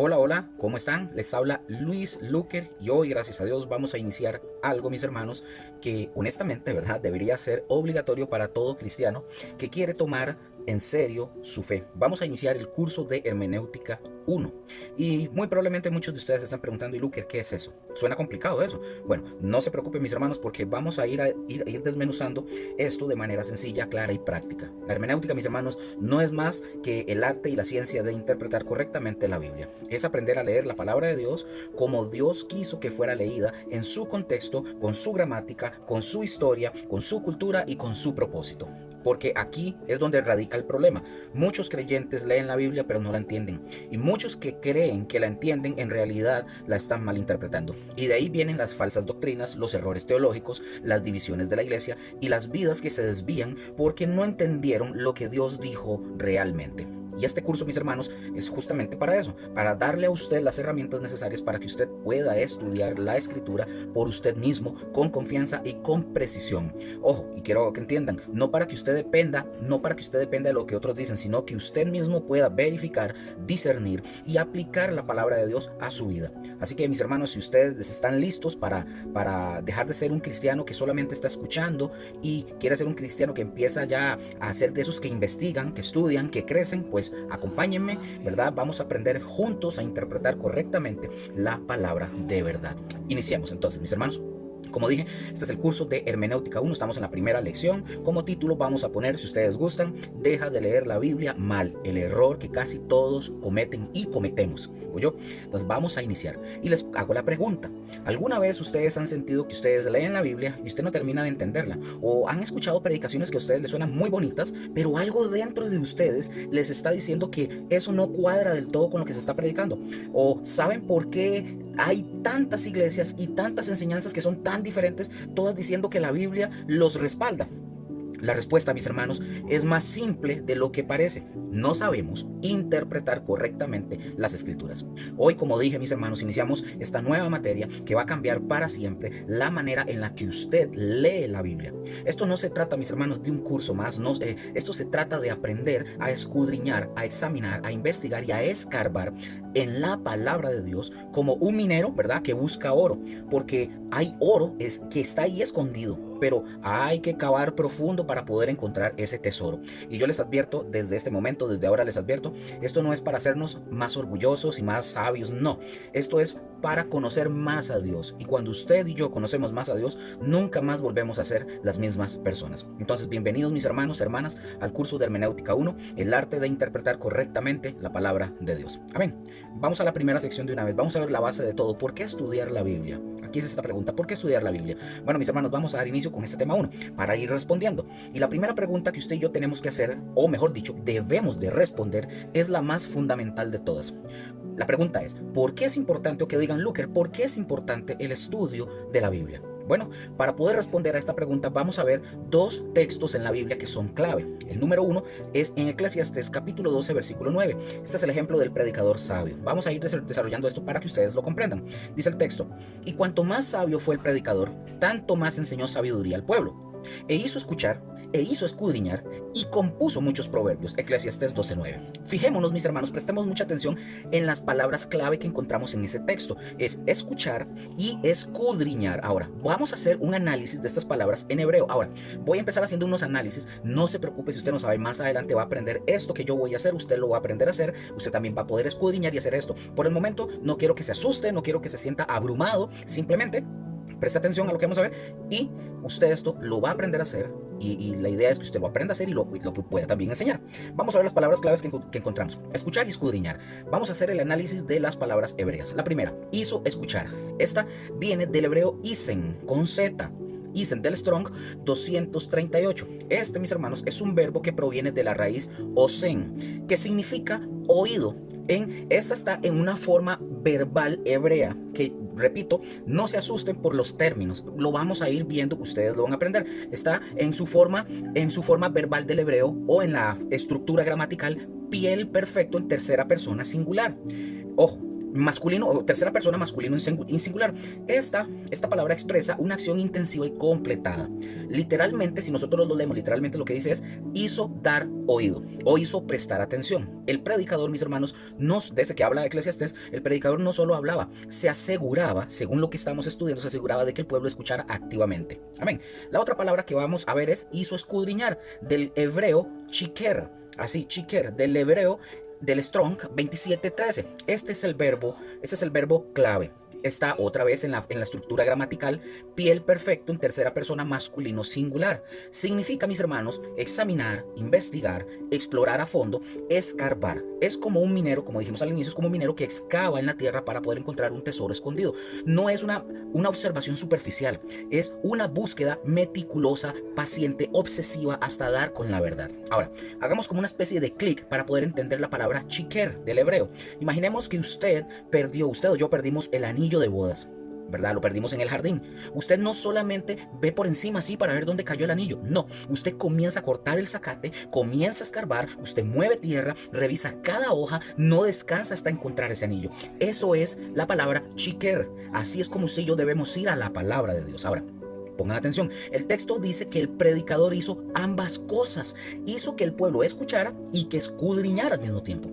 Hola, hola, ¿cómo están? Les habla Luis Luker y hoy, gracias a Dios, vamos a iniciar algo, mis hermanos, que honestamente, ¿verdad? Debería ser obligatorio para todo cristiano que quiere tomar en serio su fe. Vamos a iniciar el curso de Hermenéutica 1 y muy probablemente muchos de ustedes están preguntando, ¿y Luker, qué es eso? Suena complicado eso. Bueno, no se preocupen, mis hermanos, porque vamos a ir desmenuzando esto de manera sencilla, clara y práctica. La hermenéutica, mis hermanos, no es más que el arte y la ciencia de interpretar correctamente la Biblia. Es aprender a leer la palabra de Dios como Dios quiso que fuera leída, en su contexto, con su gramática, con su historia, con su cultura y con su propósito. Porque aquí es donde radica el problema. Muchos creyentes leen la Biblia pero no la entienden. Y muchos que creen que la entienden en realidad la están malinterpretando. Y de ahí vienen las falsas doctrinas, los errores teológicos, las divisiones de la iglesia y las vidas que se desvían porque no entendieron lo que Dios dijo realmente. Y este curso, mis hermanos, es justamente para eso, para darle a usted las herramientas necesarias para que usted pueda estudiar la escritura por usted mismo, con confianza y con precisión. Ojo, y quiero que entiendan, no para que usted dependa de lo que otros dicen, sino que usted mismo pueda verificar, discernir y aplicar la palabra de Dios a su vida. Así que, mis hermanos, si ustedes están listos para dejar de ser un cristiano que solamente está escuchando y quiere ser un cristiano que empieza ya a ser de esos que investigan, que estudian, que crecen, pues acompáñenme, ¿verdad? Vamos a aprender juntos a interpretar correctamente la palabra de verdad. Iniciamos entonces, mis hermanos. Como dije, este es el curso de Hermenéutica 1, estamos en la primera lección. Como título vamos a poner, si ustedes gustan, deja de leer la Biblia mal, el error que casi todos cometen y cometemos. ¿Yo? Entonces vamos a iniciar y les hago la pregunta. ¿Alguna vez ustedes han sentido que ustedes leen la Biblia y usted no termina de entenderla? ¿O han escuchado predicaciones que a ustedes les suenan muy bonitas, pero algo dentro de ustedes les está diciendo que eso no cuadra del todo con lo que se está predicando? ¿O saben por qué hay tantas iglesias y tantas enseñanzas que son tan diferentes, todas diciendo que la Biblia los respalda? La respuesta, mis hermanos, es más simple de lo que parece. No sabemos interpretar correctamente las escrituras. Hoy, como dije, mis hermanos, iniciamos esta nueva materia que va a cambiar para siempre la manera en la que usted lee la Biblia. Esto no se trata, mis hermanos, de un curso más. No, esto se trata de aprender a escudriñar, a examinar, a investigar y a escarbar en la palabra de Dios como un minero, ¿verdad?, que busca oro. Porque hay oro que está ahí escondido, pero hay que cavar profundo para poder encontrar ese tesoro. Y yo les advierto desde este momento, desde ahora les advierto, esto no es para hacernos más orgullosos y más sabios, no. Esto es para conocer más a Dios. Y cuando usted y yo conocemos más a Dios, nunca más volvemos a ser las mismas personas. Entonces, bienvenidos, mis hermanos, hermanas, al curso de Hermenéutica 1, el arte de interpretar correctamente la palabra de Dios. Amén. Vamos a la primera sección de una vez. Vamos a ver la base de todo. ¿Por qué estudiar la Biblia? Aquí es esta pregunta. ¿Por qué estudiar la Biblia? Bueno, mis hermanos, vamos a dar inicio con este tema 1 para ir respondiendo. Y la primera pregunta que usted y yo tenemos que hacer, o mejor dicho, debemos de responder, es la más fundamental de todas. La pregunta es, ¿por qué es importante, o que digan, Luker, ¿por qué es importante el estudio de la Biblia? Bueno, para poder responder a esta pregunta vamos a ver dos textos en la Biblia que son clave. El número 1 es en Eclesiastés capítulo 12 versículo 9. Este es el ejemplo del predicador sabio. Vamos a ir desarrollando esto para que ustedes lo comprendan. Dice el texto: y cuanto más sabio fue el predicador, tanto más enseñó sabiduría al pueblo. E hizo escuchar, e hizo escudriñar, y compuso muchos proverbios. Eclesiastés 12:9. Fijémonos, mis hermanos, prestemos mucha atención en las palabras clave que encontramos en ese texto. Es escuchar y escudriñar. Ahora, vamos a hacer un análisis de estas palabras en hebreo. Ahora, voy a empezar haciendo unos análisis. No se preocupe si usted no sabe, más adelante va a aprender esto que yo voy a hacer. Usted lo va a aprender a hacer. Usted también va a poder escudriñar y hacer esto. Por el momento, no quiero que se asuste, no quiero que se sienta abrumado. Simplemente preste atención a lo que vamos a ver y usted esto lo va a aprender a hacer y la idea es que usted lo aprenda a hacer y lo pueda también enseñar. Vamos a ver las palabras claves que encontramos. Escuchar y escudriñar. Vamos a hacer el análisis de las palabras hebreas. La primera, hizo escuchar. Esta viene del hebreo isen, con Z. Isen, del Strong 238. Este, mis hermanos, es un verbo que proviene de la raíz osen, que significa oído. Esta está en una forma verbal hebrea que, repito, no se asusten por los términos, lo vamos a ir viendo, ustedes lo van a aprender. Está en su forma verbal del hebreo, o en la estructura gramatical piel perfecto en tercera persona singular. Ojo, masculino o tercera persona masculino en singular. Esta palabra expresa una acción intensiva y completada. Literalmente, si nosotros lo leemos, literalmente lo que dice es: hizo dar oído o hizo prestar atención. El predicador, mis hermanos, desde que habla de Eclesiastés, el predicador no solo hablaba, se aseguraba, según lo que estamos estudiando, se aseguraba de que el pueblo escuchara activamente. Amén. La otra palabra que vamos a ver es hizo escudriñar, del hebreo chiker, así, chiker, del hebreo del Strong 27:13. Este es el verbo clave. Está otra vez en la estructura gramatical, piel perfecto en tercera persona masculino singular. Significa, mis hermanos, examinar, investigar, explorar a fondo, escarbar. Es como un minero, como dijimos al inicio, es como un minero que excava en la tierra para poder encontrar un tesoro escondido. No es una observación superficial, es una búsqueda meticulosa, paciente, obsesiva hasta dar con la verdad. Ahora, hagamos como una especie de clic para poder entender la palabra chiker del hebreo. Imaginemos que usted o yo perdimos el anillo de bodas, ¿verdad? Lo perdimos en el jardín. Usted no solamente ve por encima así para ver dónde cayó el anillo. No, usted comienza a cortar el zacate, comienza a escarbar, usted mueve tierra, revisa cada hoja, no descansa hasta encontrar ese anillo. Eso es la palabra chiker. Así es como usted y yo debemos ir a la palabra de Dios. Ahora, pongan atención, el texto dice que el predicador hizo ambas cosas. Hizo que el pueblo escuchara y que escudriñara al mismo tiempo.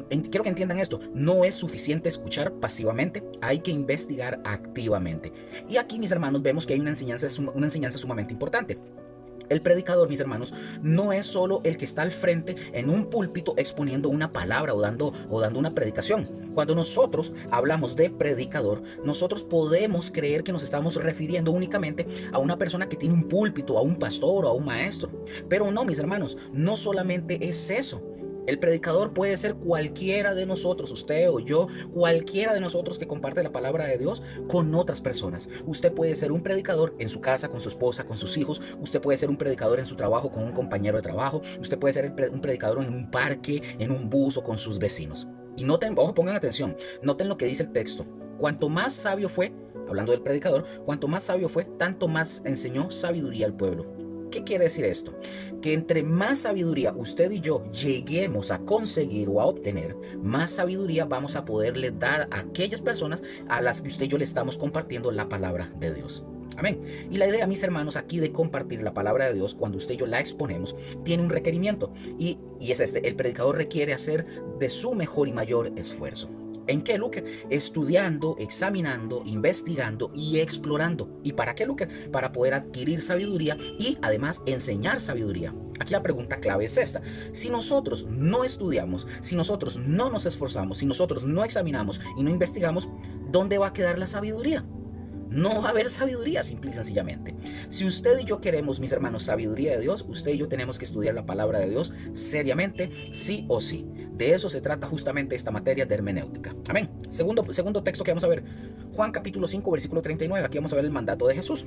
Quiero que entiendan esto, no es suficiente escuchar pasivamente, hay que investigar activamente. Y aquí, mis hermanos, vemos que hay una enseñanza sumamente importante. El predicador, mis hermanos, no es solo el que está al frente en un púlpito exponiendo una palabra o dando una predicación. Cuando nosotros hablamos de predicador, nosotros podemos creer que nos estamos refiriendo únicamente a una persona que tiene un púlpito, a un pastor o a un maestro. Pero no, mis hermanos, no solamente es eso. El predicador puede ser cualquiera de nosotros, usted o yo, cualquiera de nosotros que comparte la palabra de Dios con otras personas. Usted puede ser un predicador en su casa, con su esposa, con sus hijos. Usted puede ser un predicador en su trabajo con un compañero de trabajo. Usted puede ser un predicador en un parque, en un bus o con sus vecinos. Y noten, ojo, pongan atención, noten lo que dice el texto. Cuanto más sabio fue, hablando del predicador, cuanto más sabio fue, tanto más enseñó sabiduría al pueblo. ¿Qué quiere decir esto? Que entre más sabiduría usted y yo lleguemos a conseguir o a obtener, más sabiduría vamos a poderle dar a aquellas personas a las que usted y yo le estamos compartiendo la palabra de Dios. Amén. Y la idea, mis hermanos, aquí de compartir la palabra de Dios, cuando usted y yo la exponemos, tiene un requerimiento. Y es este: el predicador requiere hacer de su mejor y mayor esfuerzo. ¿En qué, Luque? Estudiando, examinando, investigando y explorando. ¿Y para qué, Luque? Para poder adquirir sabiduría y además enseñar sabiduría. Aquí la pregunta clave es esta: si nosotros no estudiamos, si nosotros no nos esforzamos, si nosotros no examinamos y no investigamos, ¿dónde va a quedar la sabiduría? No va a haber sabiduría, simple y sencillamente. Si usted y yo queremos, mis hermanos, sabiduría de Dios, usted y yo tenemos que estudiar la palabra de Dios seriamente, sí o sí. De eso se trata justamente esta materia de hermenéutica. Amén. Segundo texto que vamos a ver, Juan capítulo 5, versículo 39. Aquí vamos a ver el mandato de Jesús.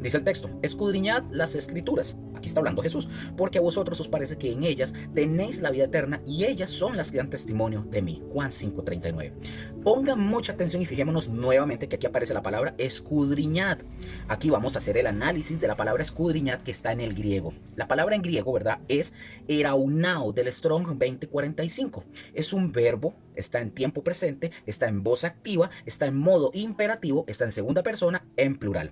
Dice el texto: escudriñad las escrituras. Aquí está hablando Jesús: porque a vosotros os parece que en ellas tenéis la vida eterna y ellas son las que dan testimonio de mí. Juan 5:39. Pongan mucha atención y fijémonos nuevamente que aquí aparece la palabra escudriñad. Aquí vamos a hacer el análisis de la palabra escudriñad, que está en el griego. La palabra en griego, ¿verdad?, es eraunao, del Strong 2045. Es un verbo, está en tiempo presente, está en voz activa, está en modo imperativo, está en segunda persona, en plural.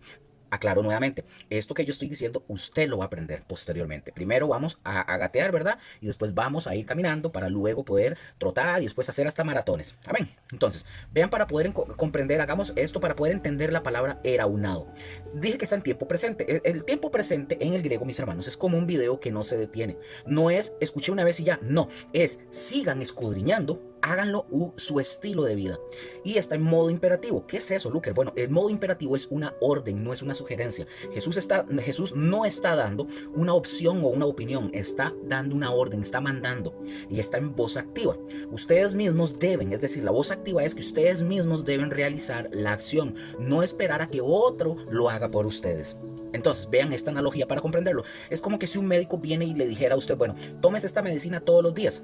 Aclaro nuevamente, esto que yo estoy diciendo usted lo va a aprender posteriormente. Primero vamos a gatear, ¿verdad? Y después vamos a ir caminando para luego poder trotar y después hacer hasta maratones. Amén. Entonces, vean, para poder comprender, hagamos esto para poder entender la palabra eraunado. Dije que está en tiempo presente. El tiempo presente en el griego, mis hermanos, es como un video que no se detiene. No es escuché una vez y ya, no. Es sigan escudriñando, háganlo su estilo de vida. Y está en modo imperativo. ¿Qué es eso, Luker? Bueno, el modo imperativo es una orden, no es una sugerencia. Jesús no está dando una opción o una opinión, está dando una orden, está mandando, y está en voz activa. Ustedes mismos deben, es decir, la voz activa es que ustedes mismos deben realizar la acción, no esperar a que otro lo haga por ustedes. Entonces, vean esta analogía para comprenderlo. Es como que si un médico viene y le dijera a usted: bueno, tomes esta medicina todos los días.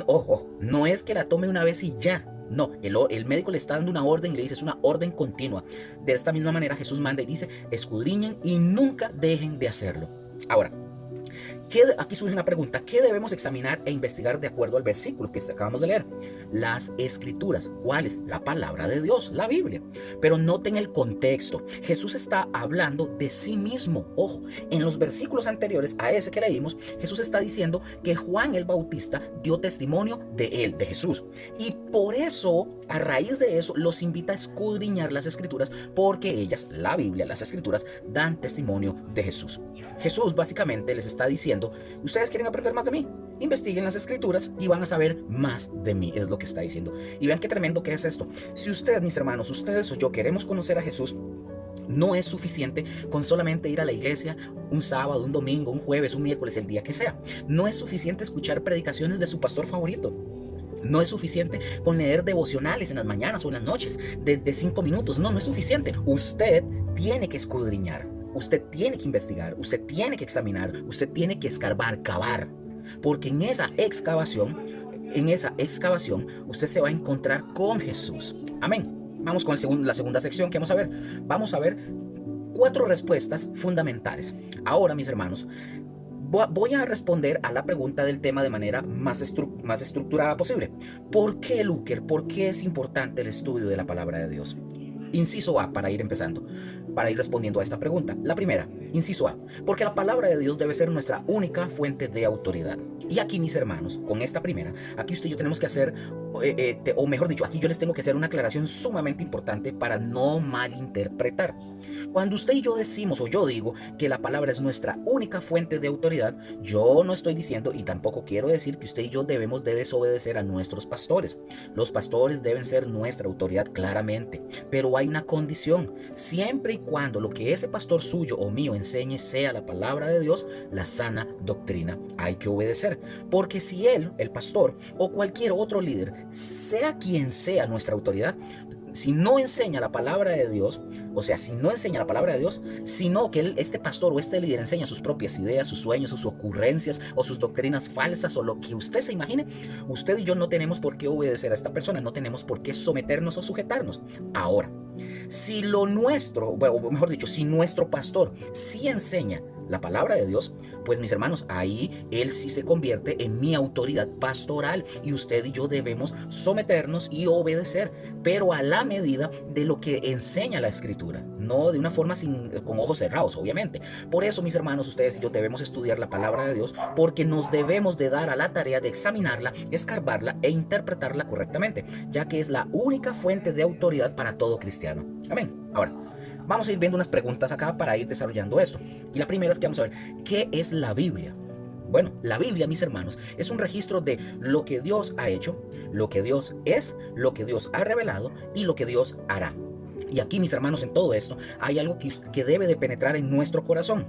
Ojo, no es que la tome una vez y ya. No, el médico le está dando una orden y le dice: es una orden continua. De esta misma manera Jesús manda y dice: escudriñen y nunca dejen de hacerlo. Ahora, Aquí surge una pregunta: ¿qué debemos examinar e investigar de acuerdo al versículo que acabamos de leer? Las escrituras. ¿Cuál es? La palabra de Dios, la Biblia. Pero noten el contexto. Jesús está hablando de sí mismo. Ojo, en los versículos anteriores a ese que leímos, Jesús está diciendo que Juan el Bautista dio testimonio de él, de Jesús. Y por eso, a raíz de eso, los invita a escudriñar las escrituras, porque ellas, la Biblia, las escrituras, dan testimonio de Jesús. Jesús básicamente les está diciendo: ¿ustedes quieren aprender más de mí? Investiguen las escrituras y van a saber más de mí, es lo que está diciendo. Y vean qué tremendo que es esto. Si ustedes, mis hermanos, ustedes o yo queremos conocer a Jesús, no es suficiente con solamente ir a la iglesia un sábado, un domingo, un jueves, un miércoles, el día que sea. No es suficiente escuchar predicaciones de su pastor favorito. No es suficiente con leer devocionales en las mañanas o en las noches de 5 minutos. No es suficiente. Usted tiene que escudriñar. Usted tiene que investigar, usted tiene que examinar, usted tiene que escarbar, cavar, porque en esa excavación, usted se va a encontrar con Jesús. Amén. Vamos con la segunda sección que vamos a ver. Vamos a ver 4 respuestas fundamentales. Ahora, mis hermanos, voy a responder a la pregunta del tema de manera más estructurada posible. ¿Por qué, Luker? ¿Por qué es importante el estudio de la palabra de Dios? Inciso A, para ir empezando, para ir respondiendo a esta pregunta. La primera, inciso A, porque la palabra de Dios debe ser nuestra única fuente de autoridad. Y aquí, mis hermanos, con esta primera, aquí usted y yo tenemos que hacer, o mejor dicho, aquí yo les tengo que hacer una aclaración sumamente importante para no malinterpretar. Cuando usted y yo decimos, o yo digo, que la palabra es nuestra única fuente de autoridad, yo no estoy diciendo, y tampoco quiero decir, que usted y yo debemos de desobedecer a nuestros pastores. Los pastores deben ser nuestra autoridad, claramente, pero hay una condición: siempre y cuando lo que ese pastor suyo o mío enseñe sea la palabra de Dios, la sana doctrina. Hay que obedecer, porque si él, el pastor, o cualquier otro líder, sea quien sea nuestra autoridad, si no enseña la palabra de Dios, o sea, si no enseña la palabra de Dios, sino que este pastor o este líder enseña sus propias ideas, sus sueños, sus ocurrencias o sus doctrinas falsas o lo que usted se imagine, usted y yo no tenemos por qué obedecer a esta persona, no tenemos por qué someternos o sujetarnos. Ahora, si lo nuestro, o mejor dicho, si nuestro pastor sí enseña la palabra de Dios, pues mis hermanos, ahí él sí se convierte en mi autoridad pastoral y usted y yo debemos someternos y obedecer, pero a la medida de lo que enseña la escritura, no de una forma con ojos cerrados, obviamente. Por eso, mis hermanos, ustedes y yo debemos estudiar la palabra de Dios, porque nos debemos de dar a la tarea de examinarla, escarbarla e interpretarla correctamente, ya que es la única fuente de autoridad para todo cristiano. Amén. Ahora, vamos a ir viendo unas preguntas acá para ir desarrollando esto. Y la primera es que vamos a ver, ¿qué es la Biblia? Bueno, la Biblia, mis hermanos, es un registro de lo que Dios ha hecho, lo que Dios es, lo que Dios ha revelado y lo que Dios hará. Y aquí, mis hermanos, en todo esto hay algo que debe de penetrar en nuestro corazón.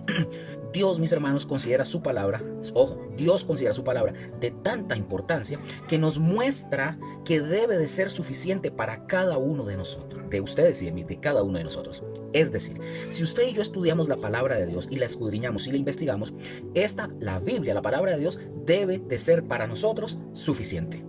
Dios, mis hermanos, considera su palabra, ojo, Dios considera su palabra de tanta importancia que nos muestra que debe de ser suficiente para cada uno de nosotros, de ustedes y de mí, de cada uno de nosotros. Es decir, si usted y yo estudiamos la palabra de Dios y la escudriñamos y la investigamos, la Biblia, la palabra de Dios, debe de ser para nosotros suficiente.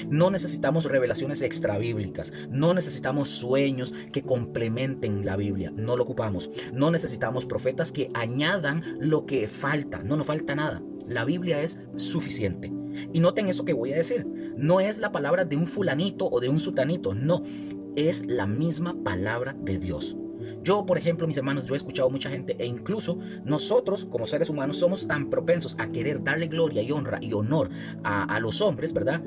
No necesitamos revelaciones extrabíblicas, no necesitamos sueños que complementen la Biblia, no lo ocupamos. No necesitamos profetas que añadan lo que falta, no nos falta nada. La Biblia es suficiente. Y noten eso que voy a decir, no es la palabra de un fulanito o de un sutanito, no, es la misma palabra de Dios. Yo, por ejemplo, mis hermanos, yo he escuchado mucha gente, e incluso nosotros como seres humanos somos tan propensos a querer darle gloria y honra y honor a los hombres, ¿verdad?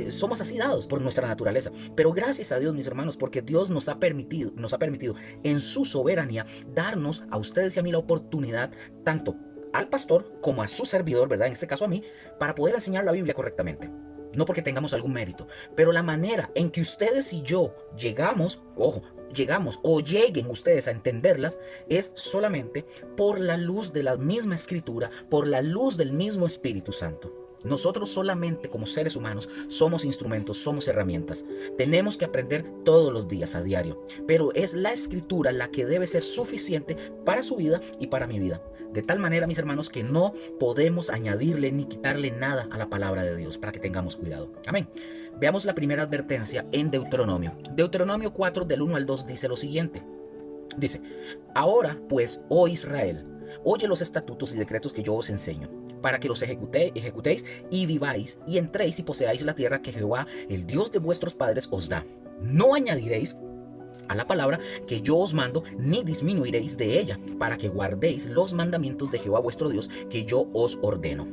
Somos así dados por nuestra naturaleza. Pero gracias a Dios, mis hermanos, porque Dios nos ha permitido en su soberanía darnos a ustedes y a mí la oportunidad, tanto al pastor como a su servidor, ¿verdad? En este caso a mí, para poder enseñar la Biblia correctamente. No porque tengamos algún mérito, pero la manera en que ustedes y yo llegamos o lleguen ustedes a entenderlas es solamente por la luz de la misma escritura, por la luz del mismo Espíritu Santo. Nosotros solamente como seres humanos somos instrumentos, somos herramientas. Tenemos que aprender todos los días, a diario. Pero es la escritura la que debe ser suficiente para su vida y para mi vida. De tal manera, mis hermanos, que no podemos añadirle ni quitarle nada a la palabra de Dios, para que tengamos cuidado. Amén. Veamos la primera advertencia en Deuteronomio. Deuteronomio 4 del 1 al 2 dice lo siguiente. Dice: ahora pues, oh Israel, oye los estatutos y decretos que yo os enseño. para que los ejecutéis y viváis, y entréis y poseáis la tierra que Jehová, el Dios de vuestros padres, os da. No añadiréis a la palabra que yo os mando, ni disminuiréis de ella, para que guardéis los mandamientos de Jehová vuestro Dios, que yo os ordeno.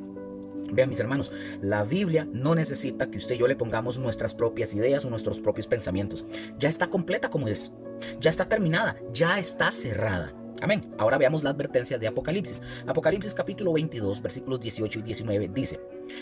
Vean, mis hermanos, la Biblia no necesita que usted y yo le pongamos nuestras propias ideas o nuestros propios pensamientos. Ya está completa como es, ya está terminada, ya está cerrada. Amén. Ahora veamos la advertencia de Apocalipsis. Apocalipsis capítulo 22, versículos 18 y 19 dice: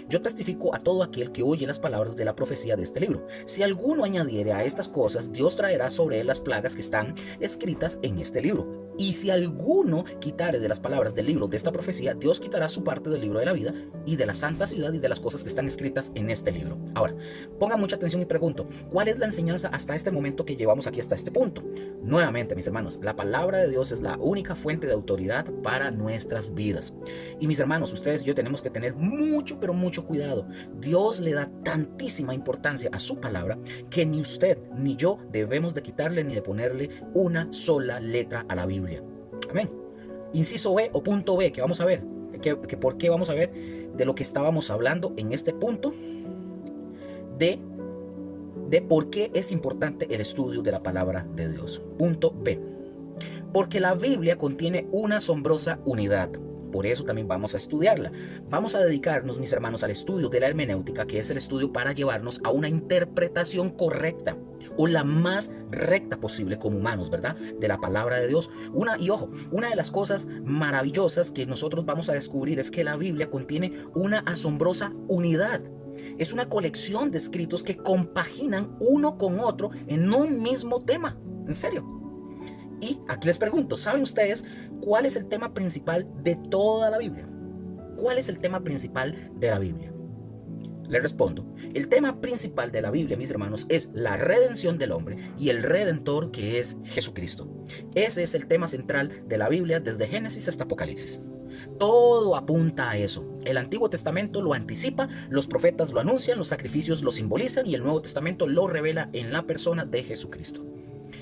yo testifico a todo aquel que oye las palabras de la profecía de este libro. Si alguno añadiere a estas cosas, Dios traerá sobre él las plagas que están escritas en este libro. Y si alguno quitare de las palabras del libro de esta profecía, Dios quitará su parte del libro de la vida y de la santa ciudad y de las cosas que están escritas en este libro. Ahora, pongan mucha atención y pregunto, ¿cuál es la enseñanza hasta este momento que llevamos aquí hasta este punto? Nuevamente, mis hermanos, la palabra de Dios es la única fuente de autoridad para nuestras vidas. Y mis hermanos, ustedes y yo tenemos que tener mucho, pero mucho cuidado. Dios le da tantísima importancia a su palabra que ni usted ni yo debemos de quitarle ni de ponerle una sola letra a la Biblia. Amén. Inciso B o punto B, que vamos a ver. ¿Por qué vamos a ver? De lo que estábamos hablando en este punto. De por qué es importante el estudio de la palabra de Dios. Punto B. Porque la Biblia contiene una asombrosa unidad. Por eso también vamos a estudiarla. Vamos a dedicarnos, mis hermanos, al estudio de la hermenéutica, que es el estudio para llevarnos a una interpretación correcta o la más recta posible como humanos, ¿verdad? De la palabra de Dios. Y ojo, una de las cosas maravillosas que nosotros vamos a descubrir es que la Biblia contiene una asombrosa unidad. Es una colección de escritos que compaginan uno con otro en un mismo tema. En serio. Y aquí les pregunto, ¿saben ustedes cuál es el tema principal de toda la Biblia? ¿Cuál es el tema principal de la Biblia? Les respondo, el tema principal de la Biblia, mis hermanos, es la redención del hombre y el redentor, que es Jesucristo. Ese es el tema central de la Biblia desde Génesis hasta Apocalipsis. Todo apunta a eso. El Antiguo Testamento lo anticipa, los profetas lo anuncian, los sacrificios lo simbolizan y el Nuevo Testamento lo revela en la persona de Jesucristo.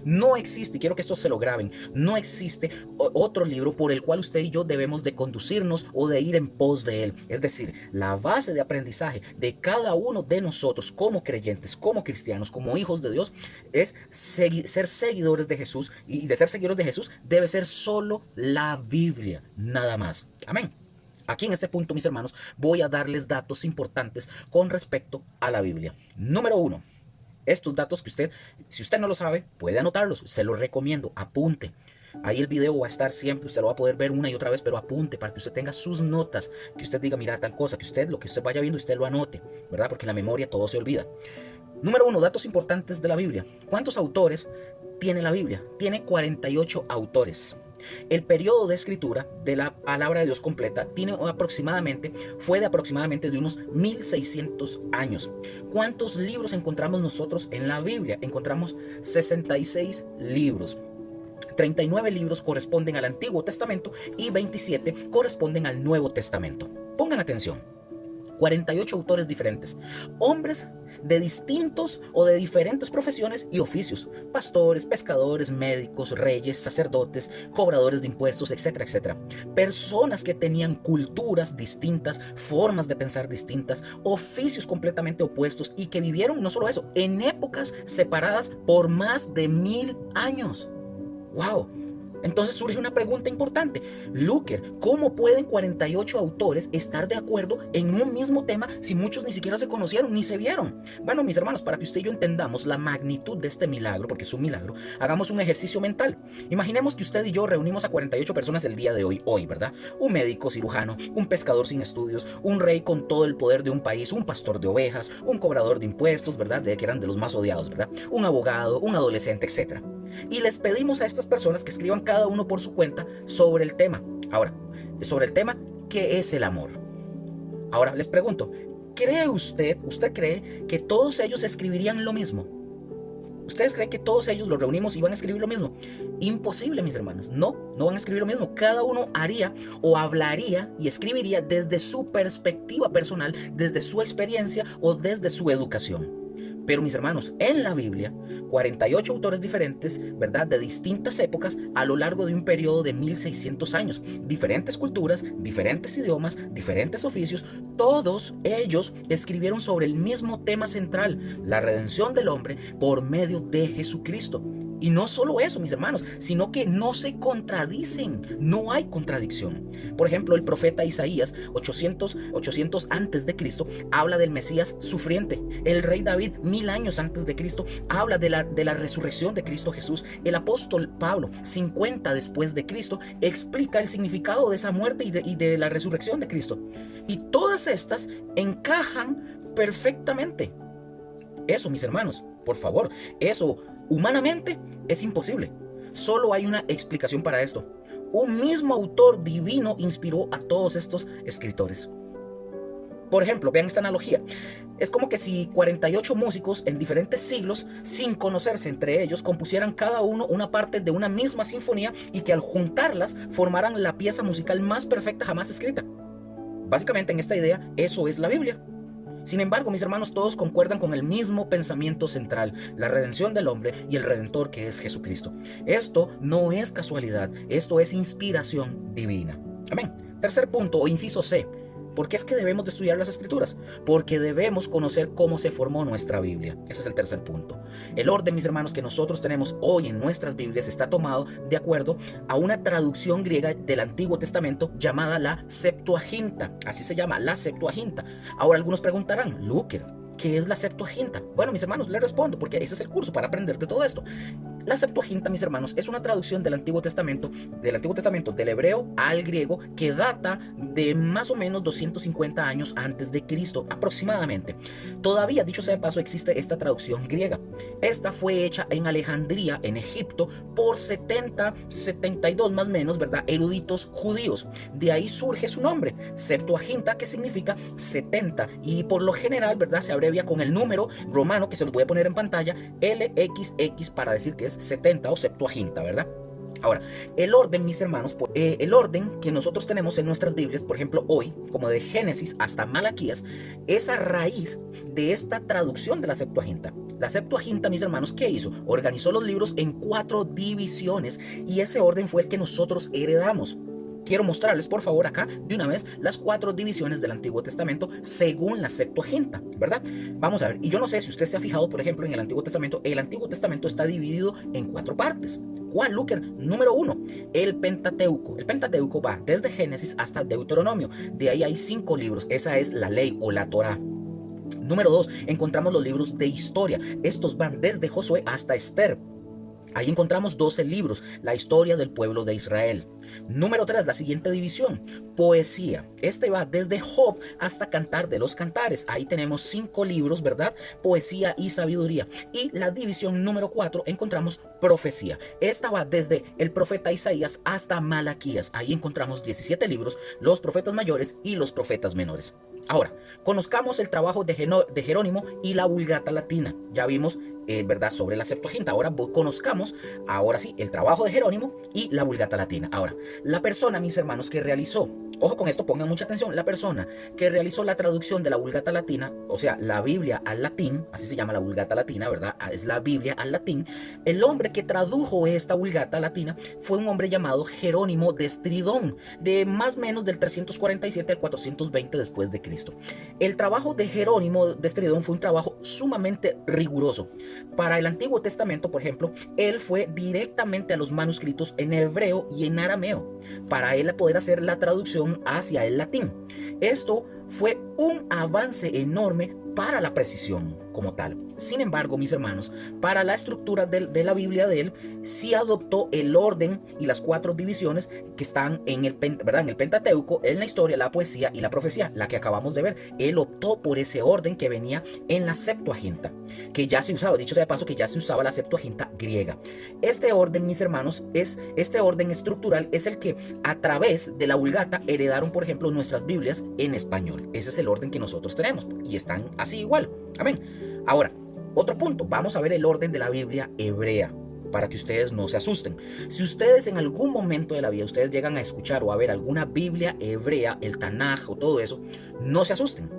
No existe, y quiero que esto se lo graben, no existe otro libro por el cual usted y yo debemos de conducirnos o de ir en pos de él. Es decir, la base de aprendizaje de cada uno de nosotros como creyentes, como cristianos, como hijos de Dios, es ser seguidores de Jesús, y de ser seguidores de Jesús debe ser solo la Biblia, nada más. Amén. Aquí en este punto, mis hermanos, voy a darles datos importantes con respecto a la Biblia. Número 1. Estos datos que usted, si usted no lo sabe, puede anotarlos. Se los recomiendo, apunte. Ahí el video va a estar siempre, usted lo va a poder ver una y otra vez, pero apunte para que usted tenga sus notas, que usted diga, mira tal cosa, que usted, lo que usted vaya viendo, usted lo anote, ¿verdad? Porque en la memoria todo se olvida. Número 1, datos importantes de la Biblia. ¿Cuántos autores tiene la Biblia? Tiene 48 autores. El periodo de escritura de la palabra de Dios completa fue de aproximadamente de unos 1600 años. ¿Cuántos libros encontramos nosotros en la Biblia? Encontramos 66 libros. 39 libros corresponden al Antiguo Testamento y 27 corresponden al Nuevo Testamento. Pongan atención. 48 autores diferentes, hombres de distintos o de diferentes profesiones y oficios, pastores, pescadores, médicos, reyes, sacerdotes, cobradores de impuestos, etcétera, etcétera. Personas que tenían culturas distintas, formas de pensar distintas, oficios completamente opuestos y que vivieron, no solo eso, en épocas separadas por más de 1000 años. ¡Wow! Entonces surge una pregunta importante. Luker, ¿cómo pueden 48 autores estar de acuerdo en un mismo tema si muchos ni siquiera se conocieron ni se vieron? Bueno, mis hermanos, para que usted y yo entendamos la magnitud de este milagro, porque es un milagro, hagamos un ejercicio mental. Imaginemos que usted y yo reunimos a 48 personas el día de hoy, ¿verdad? Un médico cirujano, un pescador sin estudios, un rey con todo el poder de un país, un pastor de ovejas, un cobrador de impuestos, ¿verdad? Que eran de los más odiados, ¿verdad? Un abogado, un adolescente, etcétera. Y les pedimos a estas personas que escriban cada uno por su cuenta sobre el tema. Ahora, sobre el tema, ¿qué es el amor? Ahora les pregunto, ¿cree usted cree que todos ellos escribirían lo mismo? ¿Ustedes creen que todos ellos los reunimos y van a escribir lo mismo? Imposible, mis hermanos. No van a escribir lo mismo. Cada uno haría o hablaría y escribiría desde su perspectiva personal, desde su experiencia o desde su educación. Pero mis hermanos, en la Biblia, 48 autores diferentes, ¿verdad? De distintas épocas a lo largo de un periodo de 1600 años. Diferentes culturas, diferentes idiomas, diferentes oficios, todos ellos escribieron sobre el mismo tema central, la redención del hombre por medio de Jesucristo. Y no solo eso, mis hermanos, sino que no se contradicen, no hay contradicción. Por ejemplo, el profeta Isaías, 800 antes de Cristo, habla del Mesías sufriente. El rey David, 1000 años antes de Cristo, habla de la resurrección de Cristo Jesús. El apóstol Pablo, 50 después de Cristo, explica el significado de esa muerte y de la resurrección de Cristo. Y todas estas encajan perfectamente. Eso, mis hermanos, por favor, eso humanamente es imposible. Solo hay una explicación para esto. Un mismo autor divino inspiró a todos estos escritores. Por ejemplo, vean esta analogía. Es como que si 48 músicos en diferentes siglos, sin conocerse entre ellos, compusieran cada uno una parte de una misma sinfonía y que al juntarlas formaran la pieza musical más perfecta jamás escrita. Básicamente, en esta idea, eso es la Biblia. Sin embargo, mis hermanos, todos concuerdan con el mismo pensamiento central, la redención del hombre y el redentor que es Jesucristo. Esto no es casualidad, esto es inspiración divina. Amén. Tercer punto, o inciso C. ¿Por qué es que debemos de estudiar las Escrituras? Porque debemos conocer cómo se formó nuestra Biblia. Ese es el tercer punto. El orden, mis hermanos, que nosotros tenemos hoy en nuestras Biblias está tomado de acuerdo a una traducción griega del Antiguo Testamento llamada la Septuaginta. Así se llama, la Septuaginta. Ahora algunos preguntarán, Luker, ¿qué es la Septuaginta? Bueno, mis hermanos, les respondo porque ese es el curso para aprender de todo esto. La Septuaginta, mis hermanos, es una traducción del Antiguo Testamento del hebreo al griego, que data de más o menos 250 años antes de Cristo, aproximadamente. Todavía, dicho sea de paso, existe esta traducción griega. Esta fue hecha en Alejandría, en Egipto, por 72 más o menos, ¿verdad?, eruditos judíos. De ahí surge su nombre, Septuaginta, que significa 70, y por lo general, ¿verdad?, se abrevia con el número romano, que se lo voy a poner en pantalla, LXX, para decir que es 70 o Septuaginta, ¿verdad? Ahora, el orden, mis hermanos, el orden que nosotros tenemos en nuestras Biblias, por ejemplo, hoy, como de Génesis hasta Malaquías, es a raíz de esta traducción de la Septuaginta. La Septuaginta, mis hermanos, ¿qué hizo? Organizó los libros en 4 divisiones y ese orden fue el que nosotros heredamos. Quiero mostrarles, por favor, acá de una vez las 4 divisiones del Antiguo Testamento según la Septuaginta, ¿verdad? Vamos a ver, y yo no sé si usted se ha fijado, por ejemplo, en el Antiguo Testamento está dividido en 4 partes. ¿Cuál, Luker? Número 1, el Pentateuco. El Pentateuco va desde Génesis hasta Deuteronomio. De ahí hay 5 libros. Esa es la ley o la Torá. Número 2, encontramos los libros de historia. Estos van desde Josué hasta Esther. Ahí encontramos 12 libros, la historia del pueblo de Israel. Número 3, la siguiente división, poesía. Este va desde Job hasta Cantar de los Cantares. Ahí tenemos 5 libros, ¿verdad? Poesía y sabiduría. Y la división número 4 encontramos profecía. Esta va desde el profeta Isaías hasta Malaquías. Ahí encontramos 17 libros, los profetas mayores y los profetas menores. Ahora, conozcamos el trabajo de Jerónimo y la Vulgata Latina. Ya vimos, ¿verdad?, sobre la Septuaginta. Ahora conozcamos, ahora sí, el trabajo de Jerónimo y la Vulgata Latina. Ahora, la persona, mis hermanos, que realizó, ojo con esto, pongan mucha atención, la persona que realizó la traducción de la Vulgata Latina, o sea, la Biblia al latín, así se llama la Vulgata Latina, ¿verdad? Es la Biblia al latín. El hombre que tradujo esta Vulgata Latina fue un hombre llamado Jerónimo de Estridón, de más o menos del 347 al 420 después de Cristo. El trabajo de Jerónimo de Estridón fue un trabajo sumamente riguroso. Para el Antiguo Testamento, por ejemplo, él fue directamente a los manuscritos en hebreo y en arameo, para él poder hacer la traducción hacia el latín. Esto fue un avance enorme para la precisión como tal. Sin embargo, mis hermanos, para la estructura de la Biblia de él, sí adoptó el orden y las 4 divisiones que están en el, ¿verdad?, en el Pentateuco, en la historia, la poesía y la profecía, la que acabamos de ver. Él optó por ese orden que venía en la Septuaginta, que ya se usaba, dicho sea de paso, que ya se usaba la Septuaginta griega. Este orden, mis hermanos, este orden estructural es el que a través de la Vulgata heredaron, por ejemplo, nuestras Biblias en español. Ese es el orden que nosotros tenemos y están así igual. Amén. Ahora, otro punto, vamos a ver el orden de la Biblia hebrea, para que ustedes no se asusten. Si ustedes en algún momento de la vida llegan a escuchar o a ver alguna Biblia hebrea, el Tanaj o todo eso, no se asusten.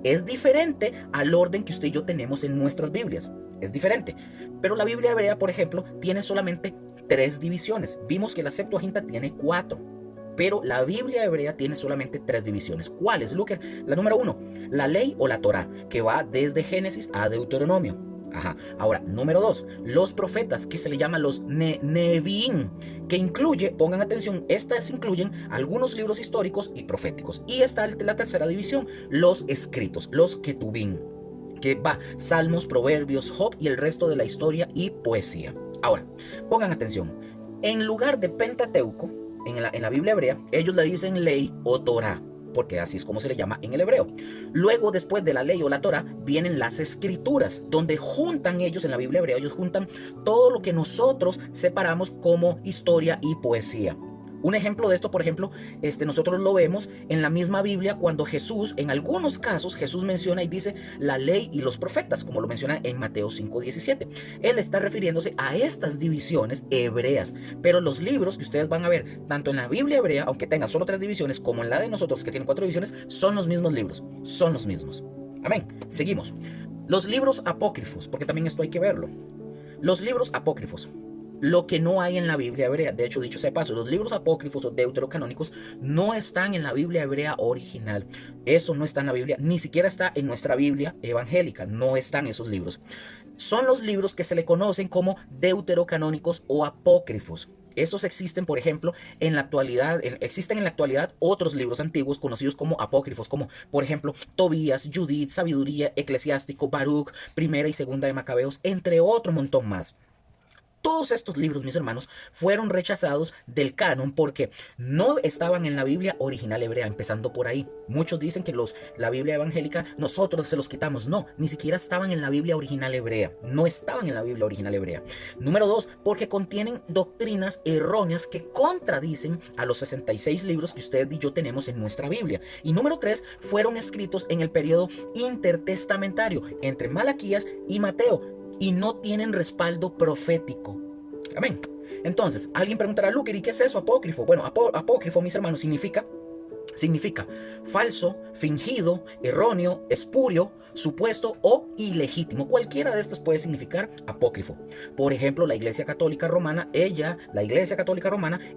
Es diferente al orden que usted y yo tenemos en nuestras Biblias. Es diferente. Pero la Biblia hebrea, por ejemplo, tiene solamente 3 divisiones. Vimos que la Septuaginta tiene 4. Pero la Biblia hebrea tiene solamente 3 divisiones. ¿Cuáles, Luker? La número 1, la ley o la Torá, que va desde Génesis a Deuteronomio. Ajá. Ahora, número 2, los profetas, que se le llaman los Nevi'im, que incluye, pongan atención, estas incluyen algunos libros históricos y proféticos. Y está la tercera división, los escritos, los Ketubim, que va Salmos, Proverbios, Job y el resto de la historia y poesía. Ahora, pongan atención, en lugar de Pentateuco, en la Biblia hebrea, ellos le dicen ley o Torá, porque así es como se le llama en el hebreo. Luego, después de la ley o la Torá, vienen las escrituras, donde juntan ellos, en la Biblia hebrea, ellos juntan todo lo que nosotros separamos como historia y poesía. Un ejemplo de esto, por ejemplo, nosotros lo vemos en la misma Biblia cuando Jesús, en algunos casos, Jesús menciona y dice la ley y los profetas, como lo menciona en Mateo 5:17. Él está refiriéndose a estas divisiones hebreas, pero los libros que ustedes van a ver, tanto en la Biblia hebrea, aunque tengan solo 3 divisiones, como en la de nosotros, que tiene 4 divisiones, son los mismos libros, son los mismos. Amén. Seguimos. Los libros apócrifos, porque también esto hay que verlo. Los libros apócrifos, lo que no hay en la Biblia hebrea. De hecho, dicho sea de paso, los libros apócrifos o deuterocanónicos no están en la Biblia hebrea original. Eso no está en la Biblia, ni siquiera está en nuestra Biblia evangélica. No están esos libros. Son los libros que se le conocen como deuterocanónicos o apócrifos. Esos existen, por ejemplo, en la actualidad. Existen en la actualidad otros libros antiguos conocidos como apócrifos, como por ejemplo Tobías, Judith, Sabiduría, Eclesiástico, Baruch, Primera y Segunda de Macabeos, entre otro montón más. Todos estos libros, mis hermanos, fueron rechazados del canon porque no estaban en la Biblia original hebrea, empezando por ahí. Muchos dicen que la Biblia evangélica nosotros se los quitamos. No, ni siquiera estaban en la Biblia original hebrea. No estaban en la Biblia original hebrea. Número 2, porque contienen doctrinas erróneas que contradicen a los 66 libros que usted y yo tenemos en nuestra Biblia. Y número 3, fueron escritos en el periodo intertestamentario entre Malaquías y Mateo, y no tienen respaldo profético. Amén. Entonces, alguien preguntará, Luker, ¿y qué es eso, apócrifo? Bueno, apócrifo, mis hermanos, significa falso, fingido, erróneo, espurio, supuesto o ilegítimo. Cualquiera de estos puede significar apócrifo. Por ejemplo, la Iglesia Católica Romana,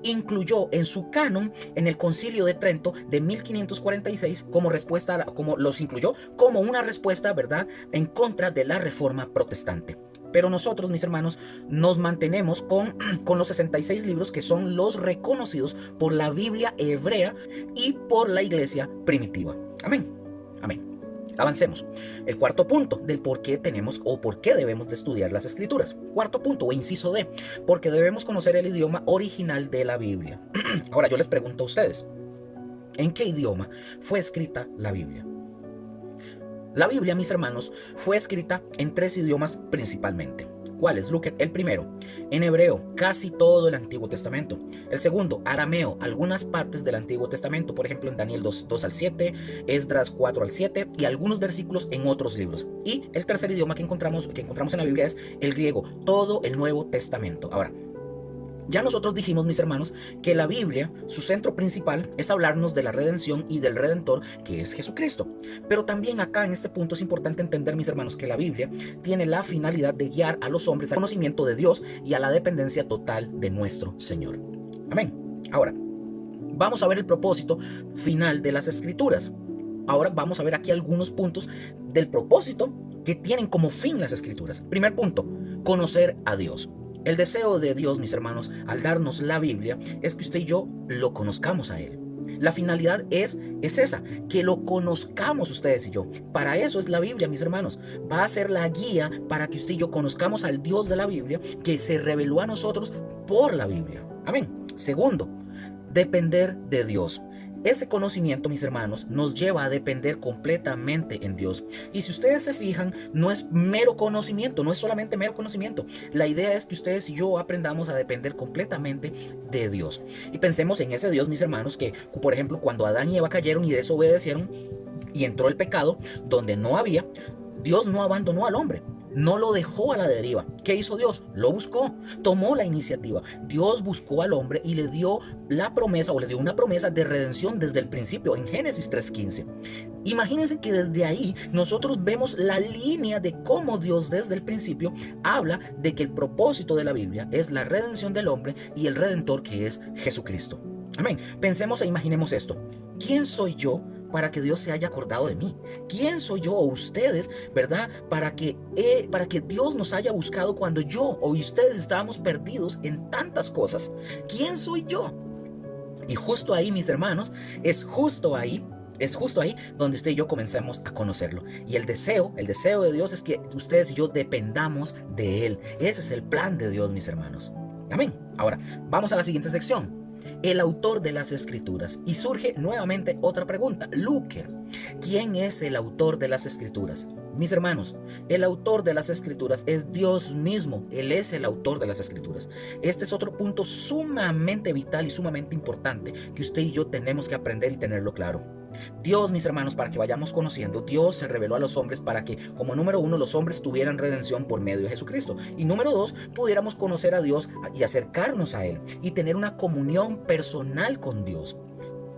incluyó en su canon en el Concilio de Trento de 1546 los incluyó como una respuesta, ¿verdad?, en contra de la Reforma Protestante. Pero nosotros, mis hermanos, nos mantenemos con los 66 libros que son los reconocidos por la Biblia hebrea y por la iglesia primitiva. Amén. Amén. Avancemos. El cuarto punto del por qué tenemos o por qué debemos de estudiar las escrituras. Cuarto punto o inciso D, porque debemos conocer el idioma original de la Biblia. Ahora yo les pregunto a ustedes, ¿en qué idioma fue escrita la Biblia? La Biblia, mis hermanos, fue escrita en 3 idiomas principalmente. ¿Cuáles, Luker? El primero, en hebreo, casi todo el Antiguo Testamento. El segundo, arameo, algunas partes del Antiguo Testamento, por ejemplo en Daniel 2 al 7, Esdras 4 al 7 y algunos versículos en otros libros. Y el tercer idioma que encontramos en la Biblia es el griego, todo el Nuevo Testamento. Ahora, ya nosotros dijimos, mis hermanos, que la Biblia, su centro principal es hablarnos de la redención y del Redentor, que es Jesucristo. Pero también acá en este punto es importante entender, mis hermanos, que la Biblia tiene la finalidad de guiar a los hombres al conocimiento de Dios y a la dependencia total de nuestro Señor. Amén. Ahora, vamos a ver el propósito final de las Escrituras. Ahora vamos a ver aquí algunos puntos del propósito que tienen como fin las Escrituras. Primer punto, conocer a Dios. El deseo de Dios, mis hermanos, al darnos la Biblia, es que usted y yo lo conozcamos a Él. La finalidad es esa, que lo conozcamos ustedes y yo. Para eso es la Biblia, mis hermanos. Va a ser la guía para que usted y yo conozcamos al Dios de la Biblia, que se reveló a nosotros por la Biblia. Amén. Segundo, depender de Dios. Ese conocimiento, mis hermanos, nos lleva a depender completamente en Dios. Y si ustedes se fijan, no es mero conocimiento, no es solamente mero conocimiento. La idea es que ustedes y yo aprendamos a depender completamente de Dios. Y pensemos en ese Dios, mis hermanos, que, por ejemplo, cuando Adán y Eva cayeron y desobedecieron y entró el pecado, donde no había, Dios no abandonó al hombre. no lo dejó a la deriva. ¿Qué hizo Dios? Lo buscó, tomó la iniciativa. Dios buscó al hombre y le dio la promesa, o le dio una promesa de redención desde el principio, en Génesis 3:15. Imagínense que desde ahí nosotros vemos la línea de cómo Dios desde el principio habla de que el propósito de la Biblia es la redención del hombre y el redentor, que es Jesucristo. Amén. Pensemos e imaginemos esto. ¿Quién soy yo para que Dios se haya acordado de mí? ¿Quién soy yo o ustedes, verdad, para que Dios nos haya buscado cuando yo o ustedes estábamos perdidos en tantas cosas? ¿Quién soy yo? Y justo ahí, mis hermanos, es justo ahí donde usted y yo comencemos a conocerlo. Y el deseo de Dios es que ustedes y yo dependamos de Él. Ese es el plan de Dios, mis hermanos. Amén. Ahora, vamos a la siguiente sección. El autor de las Escrituras. Y surge nuevamente otra pregunta. Luker, ¿quién es el autor de las Escrituras? Mis hermanos, el autor de las Escrituras es Dios mismo. Él es el autor de las Escrituras. Este es otro punto sumamente vital y sumamente importante que usted y yo tenemos que aprender y tenerlo claro. Dios, mis hermanos, para que vayamos conociendo, Dios se reveló a los hombres para que, como número uno, los hombres tuvieran redención por medio de Jesucristo. Y número dos, pudiéramos conocer a Dios y acercarnos a Él y tener una comunión personal con Dios.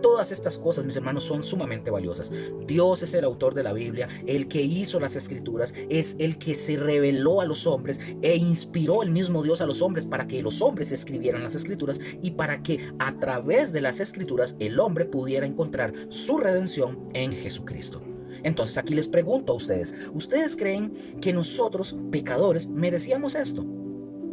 Todas estas cosas, mis hermanos, son sumamente valiosas. Dios es el autor de la Biblia, el que hizo las Escrituras, es el que se reveló a los hombres e inspiró el mismo Dios a los hombres para que los hombres escribieran las Escrituras y para que a través de las Escrituras el hombre pudiera encontrar su redención en Jesucristo. Entonces aquí les pregunto a ustedes, ¿ustedes creen que nosotros, pecadores, merecíamos esto?